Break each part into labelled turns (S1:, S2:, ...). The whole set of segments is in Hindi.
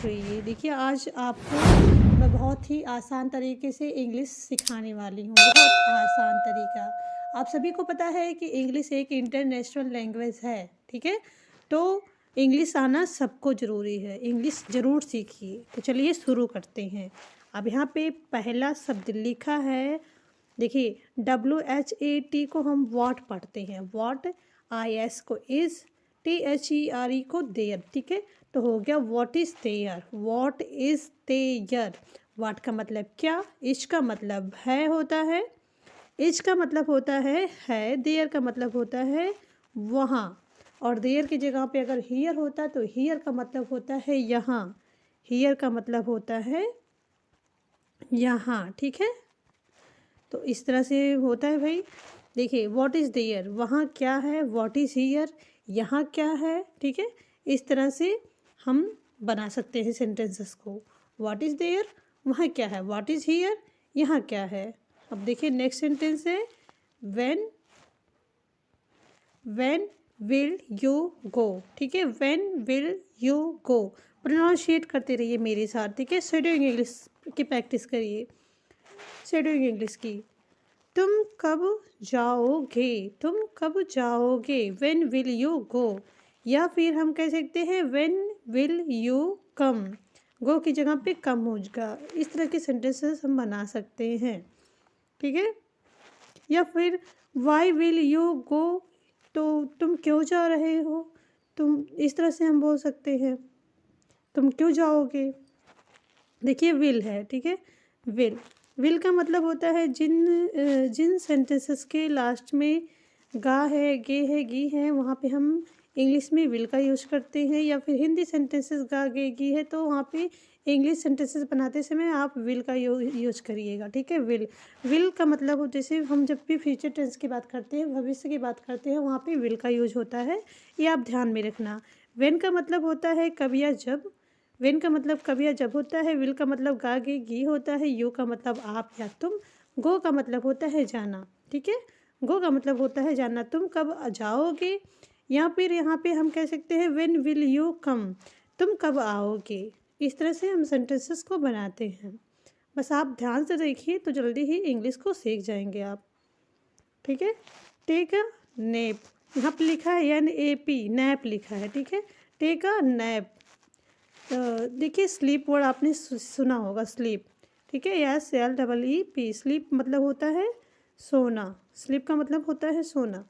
S1: रहिए। देखिए आज आपको मैं बहुत ही आसान तरीके से इंग्लिश सिखाने वाली हूँ, बहुत आसान तरीका। आप सभी को पता है कि इंग्लिश एक इंटरनेशनल लैंग्वेज है, ठीक है? तो इंग्लिश आना सबको ज़रूरी है, इंग्लिश ज़रूर सीखिए। तो चलिए शुरू करते हैं। अब यहाँ पे पहला शब्द लिखा है, देखिए WHAT को हम वॉट पढ़ते हैं, वॉट, IS को इज़, THERE को देयर, ठीक है? तो हो गया what is there, what is there. What का मतलब क्या, इज का मतलब है होता है, इज का मतलब होता है, देयर का मतलब होता है वहाँ, और देयर की जगह पे अगर हियर होता तो हियर का मतलब होता है यहाँ, हियर का मतलब होता है यहाँ, ठीक है? तो इस तरह से होता है भाई। देखिए व्हाट इज़ देयर, वहाँ क्या है, व्हाट इज़ हियर, यहाँ क्या है, ठीक है? इस तरह से हम बना सकते हैं सेंटेंसेस को। व्हाट इज़ देयर, वहाँ क्या है, व्हाट इज़ हियर, यहाँ क्या है। अब देखिए नेक्स्ट सेंटेंस है when, when will you go, ठीक है? When will you go, pronunciate करते रहिए मेरे साथ, ठीक है? शेडोइंग इंग्लिश की प्रैक्टिस करिए, शेडोइंग इंग्लिश की। तुम कब जाओगे, तुम कब जाओगे, व्हेन विल यू गो, या फिर हम कह सकते हैं व्हेन विल यू कम, गो की जगह पे कम होगा। इस तरह के सेंटेंसेस हम बना सकते हैं, ठीक है? या फिर वाई विल यू गो, तो तुम क्यों जा रहे हो, तुम इस तरह से हम बोल सकते हैं, तुम क्यों जाओगे। देखिए विल है, ठीक है? विल, विल का मतलब होता है जिन सेंटेंसेस के लास्ट में गा है, गे है, गी है, वहाँ पे हम इंग्लिश में विल का यूज करते हैं। या फिर हिंदी सेंटेंसेस गा, गे, गी है तो वहाँ पे इंग्लिश सेंटेंसेस बनाते समय आप विल का यूज करिएगा, ठीक है? विल, विल का मतलब हो, जैसे हम जब भी फ्यूचर टेंस की बात करते हैं, भविष्य की बात करते हैं, वहाँ पे विल का यूज होता है, ये आप ध्यान में रखना। व्हेन का मतलब होता है कब या जब, व्हेन का मतलब कब या जब होता है, विल का मतलब गा, गे, गी होता है, यू का मतलब आप या तुम, गो का मतलब होता है जाना, ठीक है? गो का मतलब होता है जाना, तुम कब जाओगे, या फिर यहाँ पे हम कह सकते हैं व्हेन विल यू कम, तुम कब आओगे। इस तरह से हम सेंटेंसेस को बनाते हैं। बस आप ध्यान से देखिए तो जल्दी ही इंग्लिश को सीख जाएंगे आप, ठीक है? टेक अ नैप, यहाँ पे लिखा है NAP, नैप लिखा है, ठीक है? Take a nap. देखिए स्लीप वर्ड आपने सुना होगा, स्लीप, ठीक है? SLEEP, स्लीप मतलब होता है सोना, स्लीप का मतलब होता है सोना।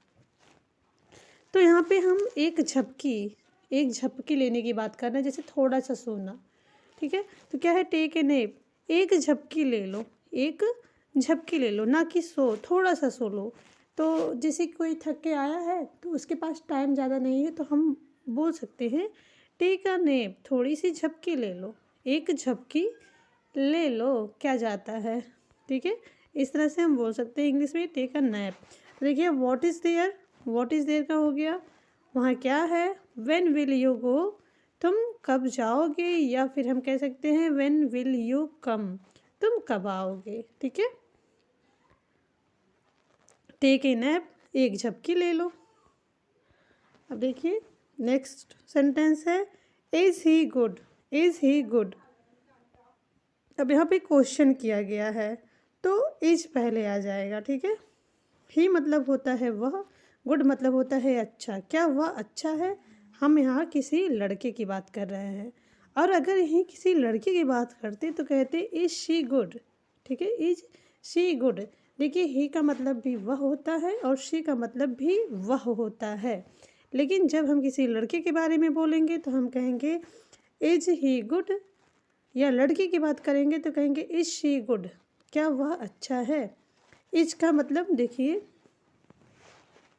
S1: तो यहाँ पे हम एक झपकी लेने की बात कर रहे हैं, जैसे थोड़ा सा सोना, ठीक है? तो क्या है, टेक ए नैप, एक झपकी ले लो, एक झपकी ले लो, ना कि सो, थोड़ा सा सो लो। तो जैसे कोई थक के आया है तो उसके पास टाइम ज़्यादा नहीं है, तो हम बोल सकते हैं टेक अ नैप, थोड़ी सी झपकी ले लो, एक झपकी ले लो, क्या जाता है, ठीक है? इस तरह से हम बोल सकते हैं इंग्लिश में टेक अ नैप। देखिए what is there, what is there का हो गया, वहाँ क्या है, व्हेन विल यू गो, तुम कब जाओगे, या फिर हम कह सकते हैं व्हेन विल यू कम, तुम कब आओगे, ठीक है? टेक ए नैप, एक झपकी ले लो। अब देखिए नेक्स्ट सेंटेंस है is he good, is he good. अब यहाँ पे क्वेश्चन किया गया है तो इज पहले आ जाएगा, ठीक है? ही मतलब होता है वह, गुड मतलब होता है अच्छा, क्या वह अच्छा है। हम यहाँ किसी लड़के की बात कर रहे हैं, और अगर यहीं किसी लड़के की बात करते तो कहते इज शी गुड, ठीक है? Is she good. देखिए ही का मतलब भी वह होता है और शी का मतलब भी वह होता है, लेकिन जब हम किसी लड़के के बारे में बोलेंगे तो हम कहेंगे इज ही गुड, या लड़की की बात करेंगे तो कहेंगे इज शी गुड, क्या वह अच्छा है। इज का मतलब देखिए,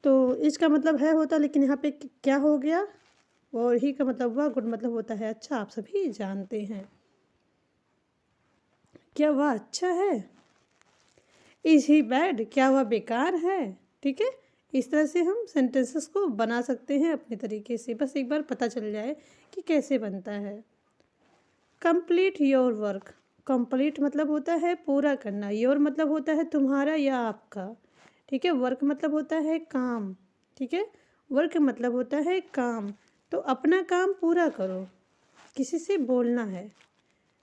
S1: तो इज का मतलब है होता, लेकिन यहाँ पे क्या हो गया, और ही का मतलब वह, गुड मतलब होता है अच्छा, आप सभी जानते हैं। क्या वह अच्छा है, इज ही बैड, क्या वह बेकार है, ठीक है? इस तरह से हम सेंटेंसेस को बना सकते हैं अपने तरीके से, बस एक बार पता चल जाए कि कैसे बनता है। कंप्लीट योर वर्क, कंप्लीट मतलब होता है पूरा करना, योर मतलब होता है तुम्हारा या आपका, ठीक है? वर्क मतलब होता है काम, ठीक है? वर्क मतलब होता है काम, तो अपना काम पूरा करो, किसी से बोलना है,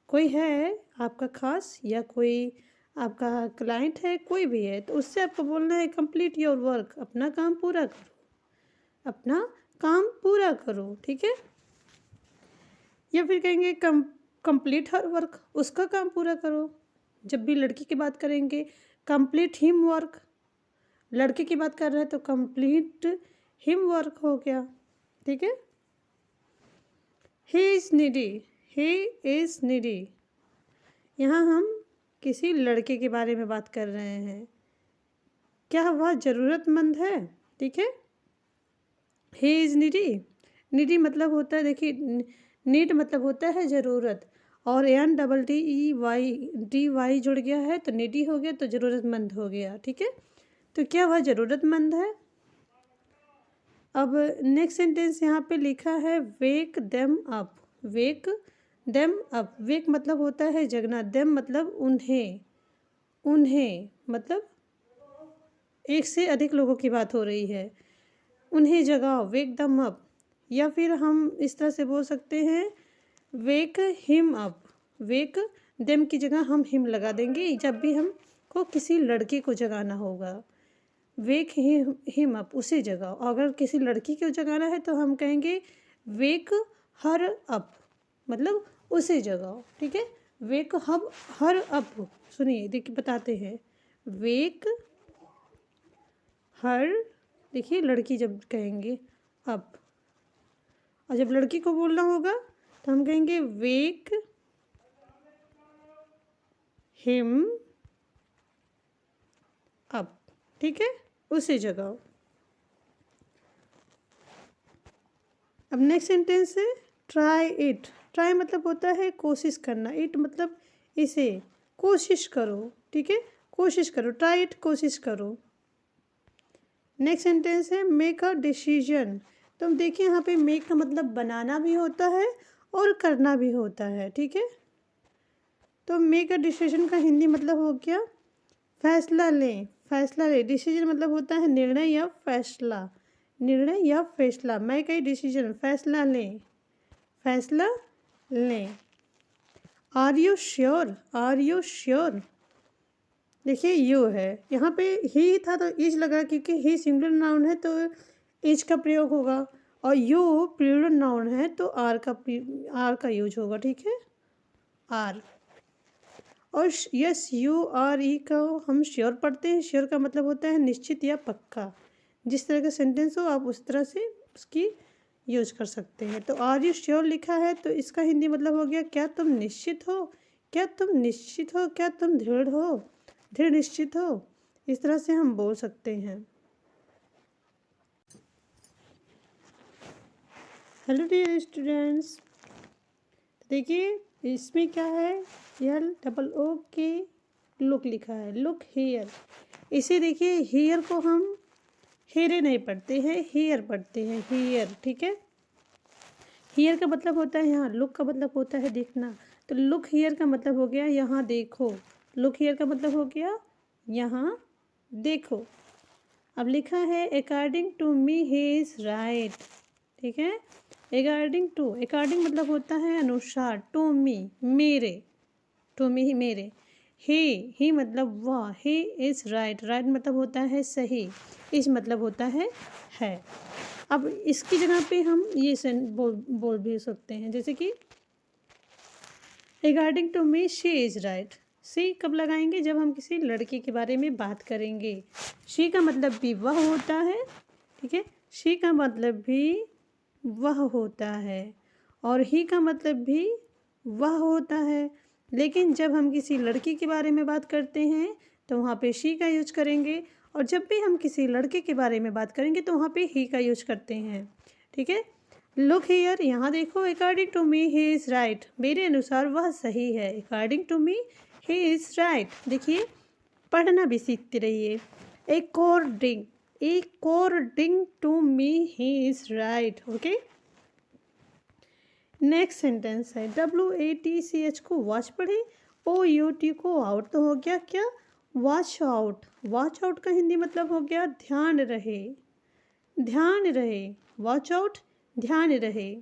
S1: कोई है आपका खास या कोई आपका क्लाइंट है, कोई भी है, तो उससे आपको बोलना है कंप्लीट योर वर्क, अपना काम पूरा करो, अपना काम पूरा करो, ठीक है। या फिर कहेंगे कंप्लीट हर वर्क, उसका काम पूरा करो। जब भी लड़की की बात करेंगे कंप्लीट हिम वर्क, लड़के की बात कर रहे हैं तो कंप्लीट हिम वर्क हो गया, ठीक है। He is needy, he is needy, यहाँ हम किसी लड़के के बारे में बात कर रहे हैं, क्या वह ज़रूरतमंद है, ठीक है। ही इज़ नीडी, नीडी मतलब होता है, देखिए नीड मतलब होता है ज़रूरत, और NEED जुड़ गया है तो नीडी हो गया, तो ज़रूरतमंद हो गया, ठीक है। तो क्या वह ज़रूरतमंद है। अब नेक्स्ट सेंटेंस यहाँ पे लिखा है वेक देम अप, वेक देम अप, वेक मतलब होता है जगना, देम मतलब उन्हें, उन्हें मतलब एक से अधिक लोगों की बात हो रही है, उन्हें जगाओ, वेक दम अप। या फिर हम इस तरह से बोल सकते हैं वेक हिम अप, वेक देम की जगह हम हिम लगा देंगे जब भी हमको किसी लड़के को जगाना होगा, वेक हिम अप, उसे जगाओ। अगर किसी लड़की को जगाना है तो हम कहेंगे वेक हर अप, मतलब उसे जगाओ, ठीक है। वेक हर अप, सुनिए देखिए बताते हैं, वेक हर, देखिए लड़की जब कहेंगे अप, और जब लड़की को बोलना होगा तो हम कहेंगे वेक हिम अप, ठीक है, उसे जगाओ। अब नेक्स्ट सेंटेंस है ट्राई इट, ट्राई मतलब होता है कोशिश करना, इट मतलब इसे, कोशिश करो, ठीक है, कोशिश करो, ट्राई इट, कोशिश करो। नेक्स्ट सेंटेंस है मेक अ डिसीजन, तो देखिए यहाँ पे मेक का मतलब बनाना भी होता है और करना भी होता है, ठीक है। तो मेक अ डिसीजन का हिंदी मतलब हो गया फैसला लें, फैसला लें, डिसीजन मतलब होता है निर्णय या फैसला, निर्णय या फैसला, मैं कहीं डिसीजन, फैसला लें, फैसला लें। Are you sure, are you sure, देखिए यू है, यहाँ पे ही था तो इज लगा, क्योंकि ही सिंगुलर नाउन है तो इज का प्रयोग होगा, और यू प्लूरल नाउन है तो आर का यूज होगा, ठीक है, आर। और यस यू आर ई का हम श्योर पढ़ते हैं, श्योर का मतलब होता है निश्चित या पक्का, जिस तरह का सेंटेंस हो आप उस तरह से उसकी यूज कर सकते हैं। तो आर यू श्योर लिखा है तो इसका हिंदी मतलब हो गया क्या तुम निश्चित हो, क्या तुम निश्चित हो, क्या तुम दृढ़ हो, दृढ़ निश्चित हो, इस तरह से हम बोल सकते हैं। हेलो डियर स्टूडेंट्स, देखिए इसमें क्या है, LOOK लुक लिखा है, लुक हेयर, इसे देखिए हेयर को हम हेरे नहीं पढ़ते हैं, हेयर पढ़ते हैं, हेयर, ठीक है। हेयर का मतलब होता है यहाँ, लुक का मतलब होता है देखना, तो लुक हेयर का मतलब हो गया यहाँ देखो, लुक हेयर का मतलब हो गया यहाँ देखो। अब लिखा है according to me he is right, ठीक है। अकॉर्डिंग मतलब होता है अनुसार, टू मी मेरे, टू मी ही मेरे, ही मतलब वह, ही इज़ राइट, राइट मतलब होता है सही, इस मतलब होता है। अब इसकी जगह पे हम ये बोल भी सकते हैं, जैसे कि according to me she is right, she कब लगाएंगे, जब हम किसी लड़की के बारे में बात करेंगे, शी का मतलब भी वह होता है, ठीक है, शी का मतलब भी वह होता है, और ही का मतलब भी वह होता है। लेकिन जब हम किसी लड़की के बारे में बात करते हैं तो वहाँ पे शी का यूज करेंगे, और जब भी हम किसी लड़के के बारे में बात करेंगे तो वहाँ पे ही का यूज करते हैं, ठीक है। लुक हियर, यहाँ देखो, according to me he is right, मेरे अनुसार वह सही है, according to me he is right. देखिए पढ़ना भी सीखते रहिए, according to me he is right, okay. Next sentence है WATCH को वॉच पढ़े, OUT को आउट, तो हो गया क्या, वॉच आउट, वॉच आउट का हिंदी मतलब हो गया ध्यान रहे, ध्यान रहे, वॉच आउट ध्यान रहे।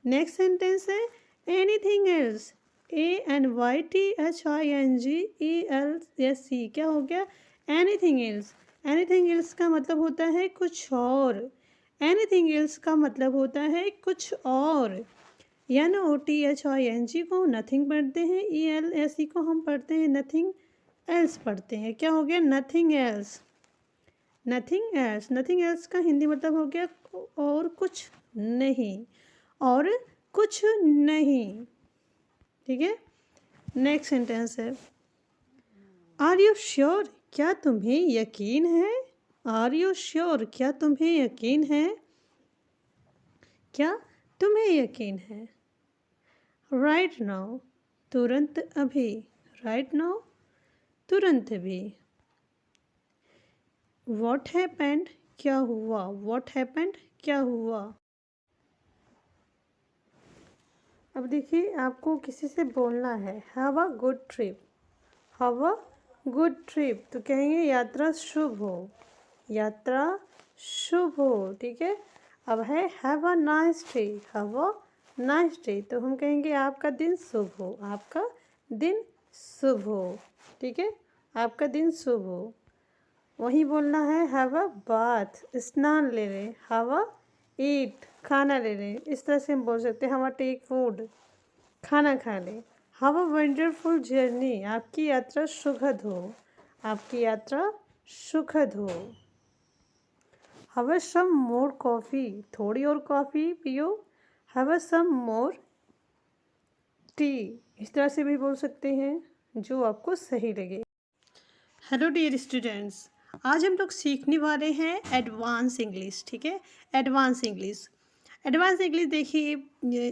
S1: नेक्स्ट सेंटेंस है एनीथिंग एल्स, ANYTHINGELSE, क्या हो गया? Anything else. एनीथिंग एल्स का मतलब होता है कुछ और। एनीथिंग एल्स का मतलब होता है कुछ और। NOTHING को नथिंग पढ़ते हैं, ELSE को हम पढ़ते हैं नथिंग एल्स पढ़ते हैं। क्या हो गया? Nothing else. Nothing else. Nothing else का हिंदी मतलब हो गया और कुछ नहीं, और कुछ नहीं। ठीक है। नेक्स्ट सेंटेंस है आर यू श्योर, क्या तुम्हें यकीन है? आर यू श्योर, क्या तुम्हें यकीन है? क्या तुम्हें यकीन है? राइट नाउ, तुरंत अभी। राइट नाउ, तुरंत अभी। व्हाट हैपेंड, क्या हुआ? व्हाट हैपेंड, क्या हुआ? अब देखिए, आपको किसी से बोलना है have a good trip. Have a good trip तो कहेंगे यात्रा शुभ हो। यात्रा शुभ हो। ठीक है। अब है have a nice day. Have a nice day तो हम कहेंगे आपका दिन शुभ हो। आपका दिन शुभ हो। ठीक है। आपका दिन शुभ हो। वही बोलना है हैव अ बाथ, स्नान ले लें। हैव अ ईट, खाना ले लें। इस तरह से हम बोल सकते हैं हैव अ टेक फूड, खाना खा लें। हैव अ वंडरफुल जर्नी, आपकी यात्रा सुखद हो। आपकी यात्रा सुखद हो। Have a some more coffee, थोड़ी और कॉफ़ी पियो। Have a some more tea, इस तरह से भी बोल सकते हैं जो आपको सही लगे। हेलो डियर स्टूडेंट्स, आज हम लोग सीखने वाले हैं एडवांस इंग्लिश। ठीक है। Advance English. एडवांस इंग्लिश देखिए,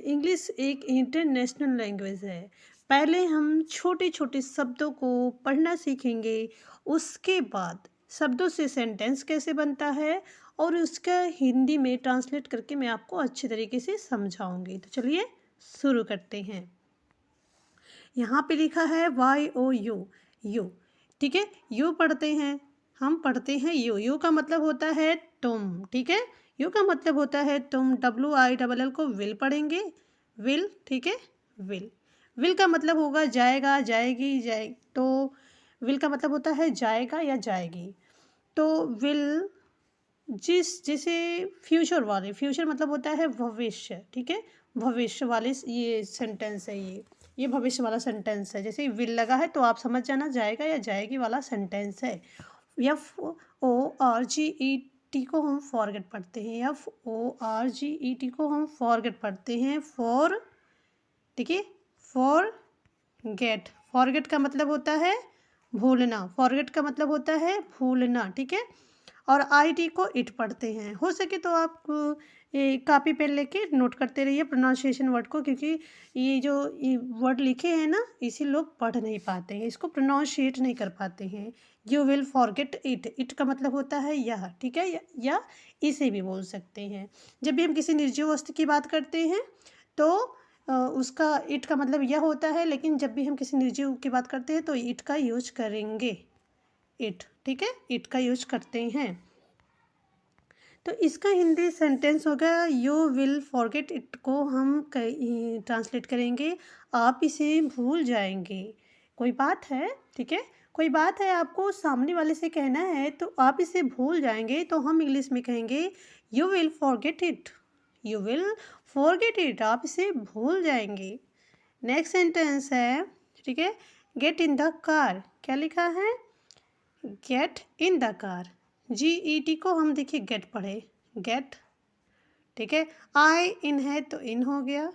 S1: इंग्लिश एक इंटरनेशनल लैंग्वेज है। पहले हम छोटे छोटे शब्दों को पढ़ना सीखेंगे, उसके बाद शब्दों से सेंटेंस कैसे बनता है और उसका हिंदी में ट्रांसलेट करके मैं आपको अच्छे तरीके से समझाऊंगी। तो चलिए शुरू करते हैं। यहाँ पे लिखा है YOU, यू। ठीक है। यू पढ़ते हैं, हम पढ़ते हैं यू। यू का मतलब होता है तुम। ठीक है। यू का मतलब होता है तुम। WILL को विल पढ़ेंगे, विल। ठीक है। विल। विल का मतलब होगा जाएगा, जाएगी, जाए। तो विल का मतलब होता है जाएगा या जाएगी। तो विल जैसे फ्यूचर वाले, फ्यूचर मतलब होता है भविष्य। ठीक है। भविष्य वाले ये सेंटेंस है, ये भविष्य वाला सेंटेंस है। जैसे विल लगा है तो आप समझ जाना जाएगा या जाएगी वाला सेंटेंस है। FORGET को हम फॉरगेट पढ़ते हैं। FORGET को हम फॉरगेट पढ़ते हैं। फॉर, ठीक है, फॉर गेट। फॉरगेट का मतलब होता है भूलना। फॉरगेट का मतलब होता है भूलना। ठीक है। और IT को इट पढ़ते हैं। हो सके तो आप कापी पेन लेके नोट करते रहिए प्रोनाउंसिएशन वर्ड को, क्योंकि ये जो वर्ड लिखे हैं ना, इसे लोग पढ़ नहीं पाते हैं, इसको प्रोनाउंशिएट नहीं कर पाते हैं। You will forget it. It का मतलब होता है यह। ठीक है। या इसे भी बोल सकते हैं। जब भी हम किसी निर्जीव वस्तु की बात करते हैं तो उसका इट का मतलब यह होता है, लेकिन जब भी हम किसी निर्जीव की बात करते हैं तो इट का यूज करेंगे। इट। ठीक है। इट का यूज करते हैं। तो इसका हिंदी सेंटेंस होगा यू विल फॉरगेट इट को हम ट्रांसलेट करेंगे आप इसे भूल जाएंगे। कोई बात है, ठीक है, कोई बात है आपको सामने वाले से कहना है तो आप इसे भूल जाएंगे तो हम इंग्लिश में कहेंगे you will forget it. You will forget it, आप इसे भूल जाएंगे। नेक्स्ट सेंटेंस है, ठीक है, गेट इन द कार। क्या लिखा है? Get in the car. GET को हम देखिए गेट पढ़े, गेट। ठीक है। आई इन है तो इन हो गया,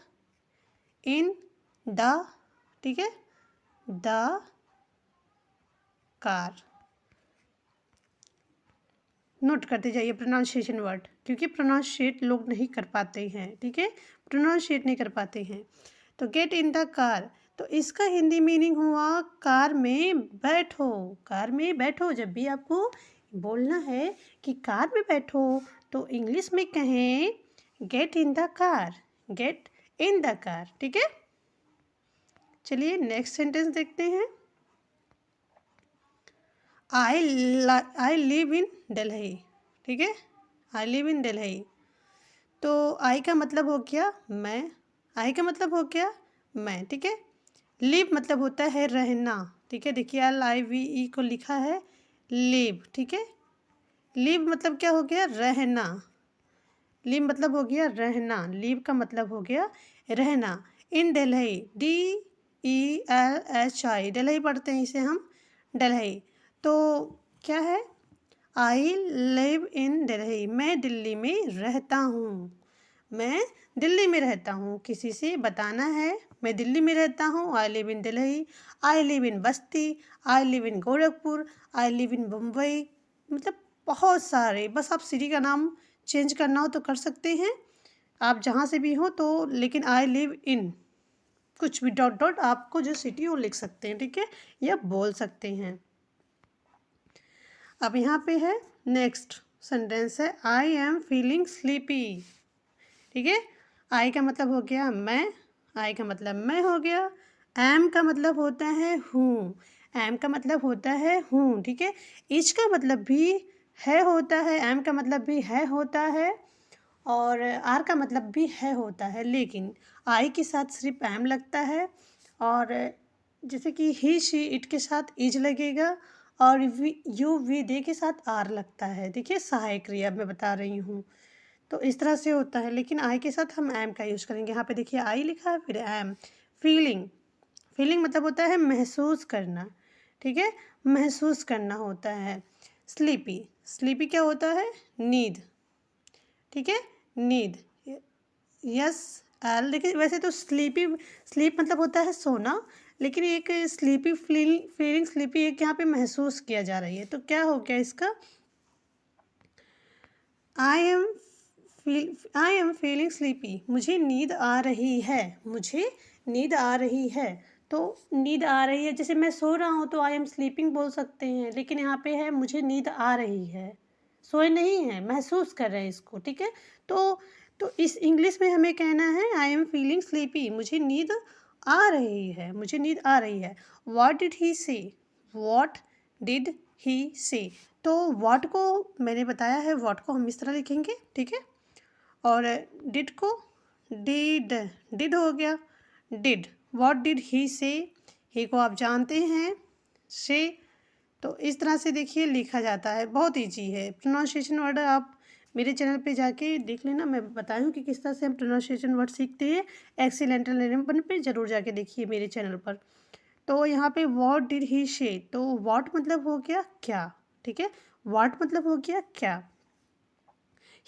S1: इन द। ठीक है। The car. नोट करते जाइए प्रोनाउंसिएशन वर्ड, क्योंकि प्रोनाउंशिएट लोग नहीं कर पाते हैं। ठीक है। प्रोनाउंशिएट नहीं कर पाते हैं। तो गेट इन द कार, तो इसका हिंदी मीनिंग हुआ कार में बैठो। कार में बैठो। जब भी आपको बोलना है कि कार में बैठो तो इंग्लिश में कहें get in the car. Get in the car. ठीक है। चलिए नेक्स्ट सेंटेंस देखते हैं। आई लिव इन दिल्ली। ठीक है। आई लिव इन दिल्ली। तो आई का मतलब हो गया मैं, आई का मतलब हो गया मैं, ठीक है। लिव मतलब होता है रहना, ठीक है। देखिए LIVE को लिखा है लिव, ठीक है। लिव मतलब क्या हो गया, रहना। लिव मतलब हो गया रहना, लिव का मतलब हो गया रहना। इन दिल्ली, DELHI, दिल्ली पढ़ते हैं इसे हम, दिल्ली। तो क्या है, आई लिव इन दिल्ली, मैं दिल्ली में रहता हूँ। मैं दिल्ली में रहता हूँ, किसी से बताना है मैं दिल्ली में रहता हूँ। I live in Delhi, I live in Basti, I live in Gorakhpur, I live in Mumbai. मतलब बहुत सारे, बस आप सिटी का नाम चेंज करना हो तो कर सकते हैं, आप जहाँ से भी हो तो। लेकिन आई लिव इन कुछ भी डॉट डॉट आपको जो सिटी वो लिख सकते हैं, ठीक है, या बोल सकते हैं। अब यहाँ पे है नेक्स्ट सेंटेंस है आई एम फीलिंग स्लीपी, ठीक है। आई का मतलब हो गया मैं, आई का मतलब मैं हो गया। एम का मतलब होता है हूँ, एम का मतलब होता है हूँ, ठीक है। इच का मतलब भी है होता है, एम का मतलब भी है होता है, और आर का मतलब भी है होता है। लेकिन आई के साथ सिर्फ एम लगता है, और जैसे कि ही शी इट के साथ इज लगेगा, और यू वी दे के साथ आर लगता है। देखिए सहायक क्रिया मैं बता रही हूँ, तो इस तरह से होता है। लेकिन आई के साथ हम एम का यूज़ करेंगे। यहाँ पे देखिए आई लिखा है, फिर एम। फीलिंग, फीलिंग मतलब होता है महसूस करना, ठीक है, महसूस करना होता है। स्लीपी, स्लीपी क्या होता है, नींद, ठीक है, नींद। यस एल, देखिए वैसे तो स्लीपी, स्लीप मतलब होता है सोना, लेकिन एक स्लीपी फीलिंग स्लीपी एक यहाँ पे महसूस किया जा रही है, तो क्या हो गया इसका, आई एम फीलिंग स्लीपी, मुझे नींद आ रही है, मुझे नींद आ रही है। तो नींद आ रही है, जैसे मैं सो रहा हूँ तो आई एम स्लीपिंग बोल सकते हैं, लेकिन यहाँ पे है मुझे नींद आ रही है, सोए नहीं है, महसूस कर रहे हैं इसको, ठीक है। तो इस इंग्लिश में हमें कहना है आई एम फीलिंग स्लीपी, मुझे नींद आ रही है, मुझे नींद आ रही है। व्हाट डिड ही से, व्हाट डिड ही से, तो व्हाट को मैंने बताया है, व्हाट को हम इस तरह लिखेंगे, ठीक है। और डिड को डिड, डिड हो गया, डिड। व्हाट डिड ही से, ही को आप जानते हैं, से। तो इस तरह से देखिए लिखा जाता है, बहुत ईजी है। प्रोनाउंसिएशन वर्ड आप मेरे चैनल पे जाके देख लेना, मैं बताई हूँ कि किस तरह से हम प्रोनाउंसिएशन वर्ड सीखते हैं। एक्सीलेंटल लेवल पे ज़रूर जाके देखिए मेरे चैनल पर। तो यहाँ पे व्हाट डिड ही से, तो व्हाट मतलब हो गया क्या, ठीक है, व्हाट मतलब हो गया क्या।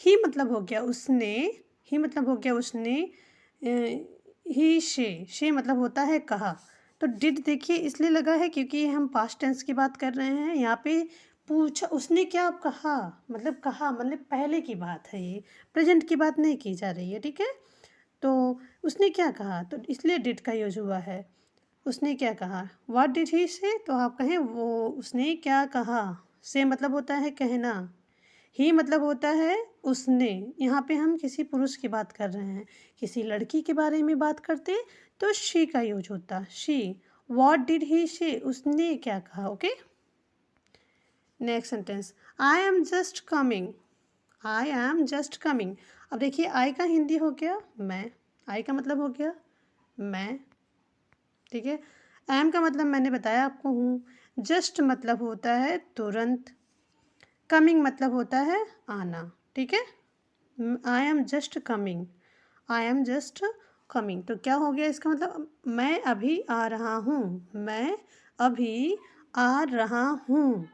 S1: ही मतलब हो गया उसने, ही मतलब हो गया उसने। ही शे मतलब होता है कहा। तो डिड देखिए इसलिए लगा है क्योंकि हम पास्ट टेंस की बात कर रहे हैं। यहाँ पे पूछा उसने क्या कहा, मतलब कहा मतलब पहले की बात है, ये प्रेजेंट की बात नहीं की जा रही है, ठीक है। तो उसने क्या कहा, तो इसलिए डिड का यूज हुआ है। उसने क्या कहा, व्हाट डिड ही से, तो आप कहें वो उसने क्या कहा। से मतलब होता है कहना, ही मतलब होता है उसने। यहाँ पे हम किसी पुरुष की बात कर रहे हैं, किसी लड़की के बारे में बात करते तो शी का यूज होता, शी। व्हाट डिड ही से, उसने क्या कहा, okay. Next sentence, I am just coming, I am just coming. अब देखिए आई का हिंदी हो गया मैं, आई का मतलब हो गया मैं, ठीक है। एम का मतलब मैंने बताया आपको हूँ। जस्ट मतलब होता है तुरंत, कमिंग मतलब होता है आना, ठीक है। I am just coming, I am just coming, तो क्या हो गया इसका मतलब, मैं अभी आ रहा हूँ, मैं अभी आ रहा हूँ।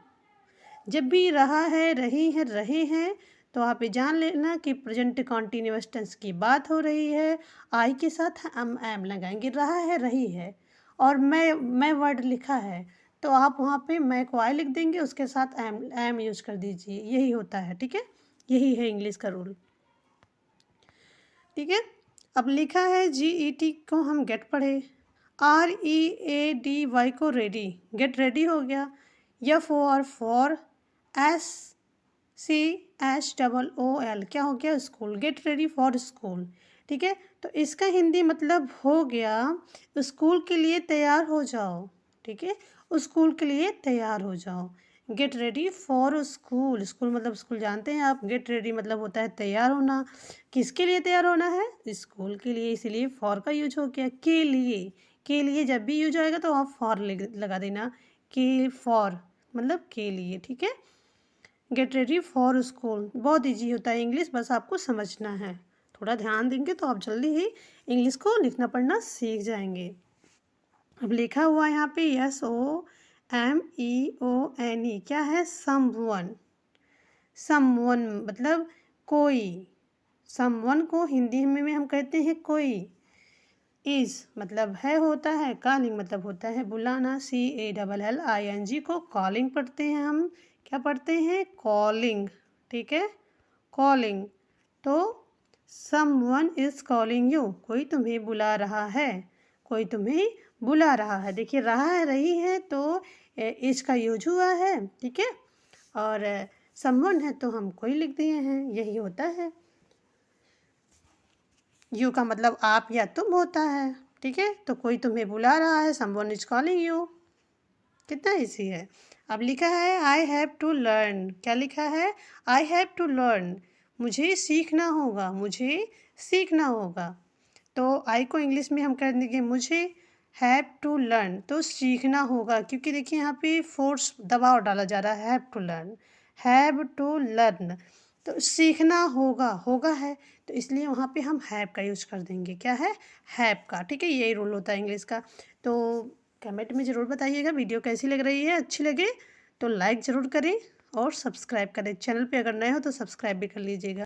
S1: जब भी रहा है, रही है, रहे हैं, तो आप ये जान लेना कि प्रेजेंट कॉन्टिन्यूअस टेंस की बात हो रही है। आई के साथ हम एम लगाएंगे, रहा है, रही है, और मैं वर्ड लिखा है, तो आप वहाँ पे मैं को आई लिख देंगे, उसके साथ एम यूज कर दीजिए, यही होता है, ठीक है। यही है इंग्लिश का रूल, ठीक है। अब लिखा है GET को हम गेट पढ़े, READY को रेडी, गेट रेडी हो गया। F और फॉर, SCHOOL क्या हो गया, school, get ready for school, ठीक है। तो इसका हिंदी मतलब हो गया स्कूल के लिए तैयार हो जाओ, ठीक है, स्कूल के लिए तैयार हो जाओ। Get ready for school, school मतलब स्कूल जानते हैं आप, गेट रेडी मतलब होता है तैयार होना। किसके लिए तैयार होना है? स्कूल के लिए, इसीलिए फॉर का यूज हो गया। के लिए जब भी यूज आएगा तो आप फॉर लगा देना, के फॉर मतलब के लिए, ठीक है। गेट रेडी फॉर स्कूल बहुत ईजी होता है इंग्लिश, बस आपको समझना है। थोड़ा ध्यान देंगे तो आप जल्दी ही इंग्लिश को लिखना पढ़ना सीख जाएंगे। अब लिखा हुआ यहाँ पे SOMEONE क्या है? समवन। समवन मतलब कोई। समवन को हिंदी में हम कहते हैं कोई। इज मतलब है होता है, कॉलिंग मतलब होता है बुलाना, CALLING को कॉलिंग पढ़ते हैं हम। क्या पढ़ते हैं? कॉलिंग, ठीक है, कॉलिंग। तो समवन इज कॉलिंग यू, कोई तुम्हें बुला रहा है, कोई तुम्हें बुला रहा है। देखिए रहा है, रही है तो इज का यूज हुआ है, ठीक है। और समवन है तो हम कोई लिख दिए हैं, यही होता है। यू का मतलब आप या तुम होता है, ठीक है। तो कोई तुम्हें बुला रहा है, समवन इज कॉलिंग यू। कितना इजी है। अब लिखा है आई हैव टू लर्न, क्या लिखा है? आई हैव टू लर्न, मुझे सीखना होगा, मुझे सीखना होगा। तो आई को इंग्लिश में हम कर देंगे मुझे, हैव टू लर्न तो सीखना होगा, क्योंकि देखिए यहाँ पे फोर्स दबाव डाला जा रहा है, have to learn, have to learn तो सीखना होगा, होगा है, तो इसलिए वहाँ पे हम हैव का यूज कर देंगे। क्या है? हैव का, ठीक है। यही रूल होता है इंग्लिश का। तो कमेंट में ज़रूर बताइएगा वीडियो कैसी लग रही है। अच्छी लगे तो लाइक ज़रूर करें और सब्सक्राइब करें। चैनल पे अगर नए हो तो सब्सक्राइब भी कर लीजिएगा।